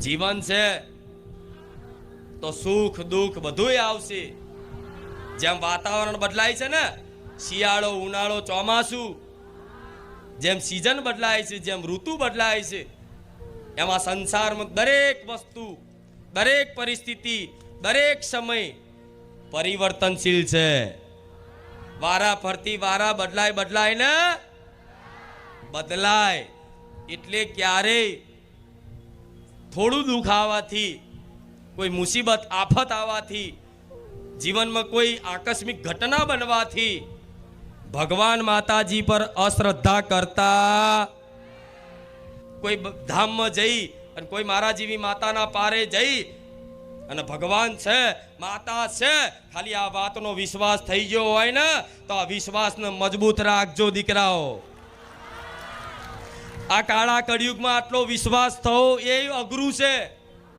જીવન છે તો સુખ દુઃખ બધુંય આવશે. જેમ વાતાવરણ બદલાય છે ને, શિયાળો ઉનાળો ચોમાસું, જેમ સિઝન બદલાય છે, જેમ ઋતુ બદલાય છે, એમાં સંસારમાં દરેક વસ્તુ, દરેક પરિસ્થિતિ, દરેક સમય પરિવર્તનશીલ છે. વારા ફરતી વારા બદલાય બદલાય ને બદલાય. એટલે ક્યારેય થોડું દુઃખ આવવાથી, કોઈ મુસીબત આફત આવવાથી, જીવનમાં કોઈ આકસ્મિક ઘટના બનવાથી ભગવાન માતાજી પર અશ્રદ્ધા કરતા, કોઈ ધામમાં જઈ અને કોઈ મારા જેવી માતાના પારે જઈ અને ભગવાન છે, માતા છે, ખાલી આ વાતનો વિશ્વાસ થઈ ગયો હોય ને તો આ વિશ્વાસને મજબૂત રાખજો દીકરાઓ. આ કાળા કળિયુગમાં આટલો વિશ્વાસ થવો એ અઘરું છે.